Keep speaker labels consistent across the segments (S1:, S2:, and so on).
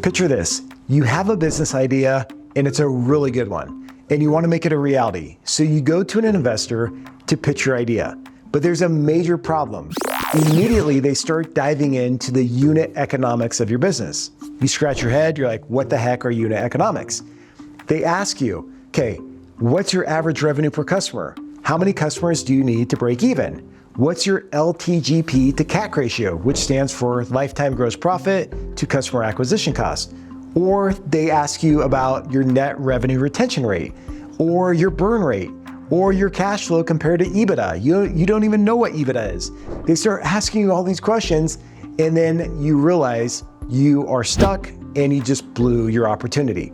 S1: Picture this, you have a business idea and it's a really good one and you want to make it a reality. So you go to an investor to pitch your idea, but there's a major problem. Immediately they start diving into the unit economics of your business. You scratch your head, you're like, what the heck are unit economics? They ask you, okay, what's your average revenue per customer? How many customers do you need to break even? What's your LTGP to CAC ratio, which stands for lifetime gross profit to customer acquisition cost? Or they ask you about your net revenue retention rate, or your burn rate, or your cash flow compared to EBITDA. You don't even know what EBITDA is. They start asking you all these questions, and then you realize you are stuck and you just blew your opportunity.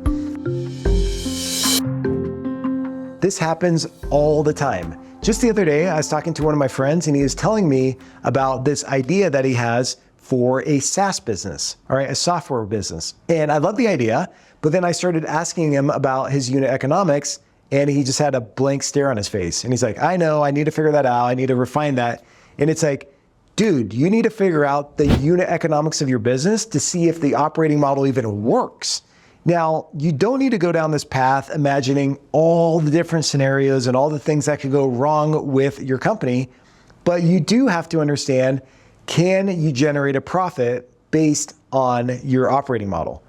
S1: This happens all the time. Just the other day, I was talking to one of my friends and he was telling me about this idea that he has for a SaaS business, all right, a software business. And I love the idea, but then I started asking him about his unit economics and he just had a blank stare on his face. And he's like, I know, I need to figure that out. I need to refine that. And it's like, dude, you need to figure out the unit economics of your business to see if the operating model even works. Now, you don't need to go down this path imagining all the different scenarios and all the things that could go wrong with your company, but you do have to understand, can you generate a profit based on your operating model,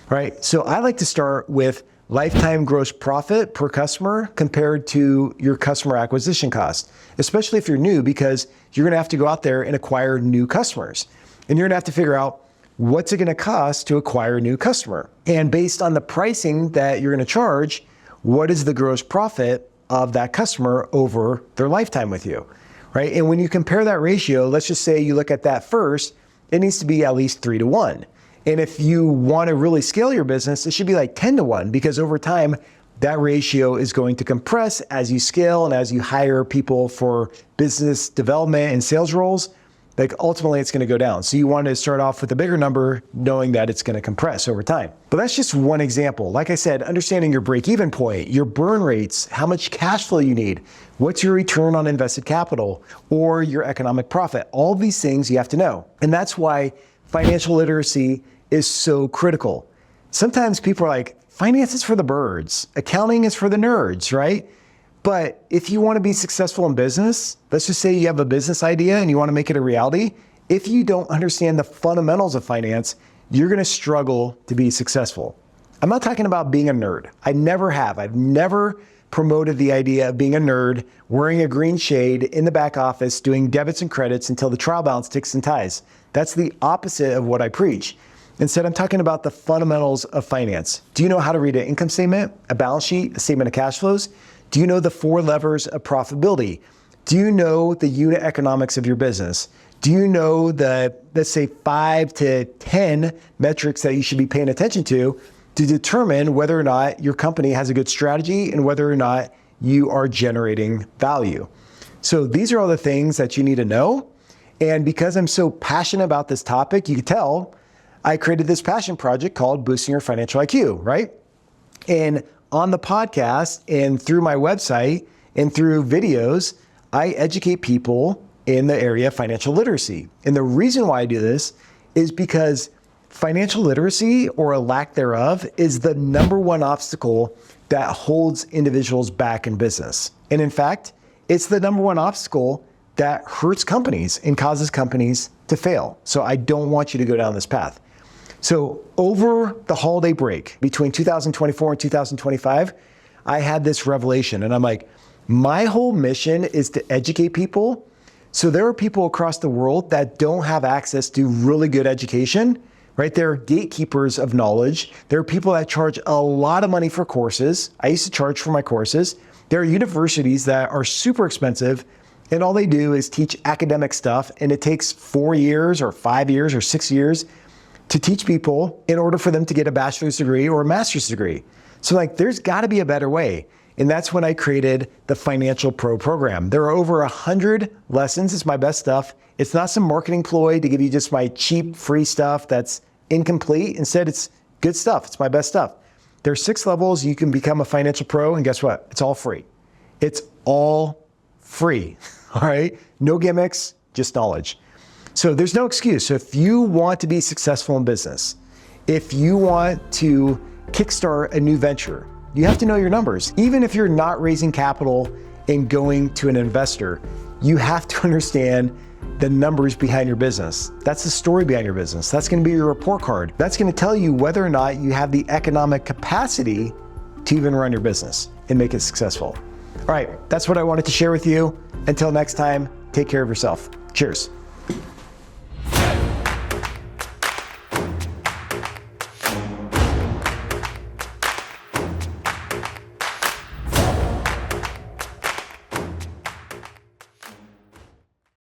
S1: right? So I like to start with lifetime gross profit per customer compared to your customer acquisition cost, especially if you're new, because you're gonna have to go out there and acquire new customers. And you're gonna have to figure out, what's it gonna cost to acquire a new customer? And based on the pricing that you're gonna charge, what is the gross profit of that customer over their lifetime with you, right? And when you compare that ratio, let's just say you look at that first, it needs to be at least 3 to 1. And if you wanna really scale your business, it should be like 10 to 1, because over time, that ratio is going to compress as you scale and as you hire people for business development and sales roles. Like ultimately it's gonna go down. So you want to start off with a bigger number knowing that it's gonna compress over time. But that's just one example. Like I said, understanding your break-even point, your burn rates, how much cash flow you need, what's your return on invested capital, or your economic profit. All of these things you have to know. And that's why financial literacy is so critical. Sometimes people are like, finance is for the birds, accounting is for the nerds, right? But if you want to be successful in business, let's just say you have a business idea and you want to make it a reality, if you don't understand the fundamentals of finance, you're going to struggle to be successful. I'm not talking about being a nerd. I never have. I've never promoted the idea of being a nerd, wearing a green shade in the back office, doing debits and credits until the trial balance ticks and ties. That's the opposite of what I preach. Instead, I'm talking about the fundamentals of finance. Do you know how to read an income statement, a balance sheet, a statement of cash flows? Do you know the 4 levers of profitability? Do you know the unit economics of your business? Do you know the, let's say 5 to 10 metrics that you should be paying attention to determine whether or not your company has a good strategy and whether or not you are generating value? So these are all the things that you need to know. And because I'm so passionate about this topic, you can tell I created this passion project called Boosting Your Financial IQ, right? And on the podcast and through my website and through videos, I educate people in the area of financial literacy. And the reason why I do this is because financial literacy, or a lack thereof, is the #1 obstacle that holds individuals back in business. And in fact, it's the #1 obstacle that hurts companies and causes companies to fail. So I don't want you to go down this path. So over the holiday break between 2024 and 2025, I had this revelation and I'm like, my whole mission is to educate people. So there are people across the world that don't have access to really good education, right? They're gatekeepers of knowledge. There are people that charge a lot of money for courses. I used to charge for my courses. There are universities that are super expensive and all they do is teach academic stuff and it takes 4 years or 5 years or 6 years to teach people in order for them to get a bachelor's degree or a master's degree. So like, there's gotta be a better way. And that's when I created the Financial Pro program. There are over 100 lessons. It's my best stuff. It's not some marketing ploy to give you just my cheap free stuff that's incomplete. Instead, it's good stuff. It's my best stuff. There's 6 levels. You can become a financial pro, and guess what? It's all free. It's all free, all right? No gimmicks, just knowledge. So there's no excuse. So if you want to be successful in business, If you want to kickstart a new venture, you have to know your numbers. Even if you're not raising capital and going to an investor, you have to understand the numbers behind your business. That's the story behind your business. That's going to be your report card. That's going to tell you whether or not you have the economic capacity to even run your business and make it successful. All right, that's what I wanted to share with you. Until next time, take care of yourself. Cheers.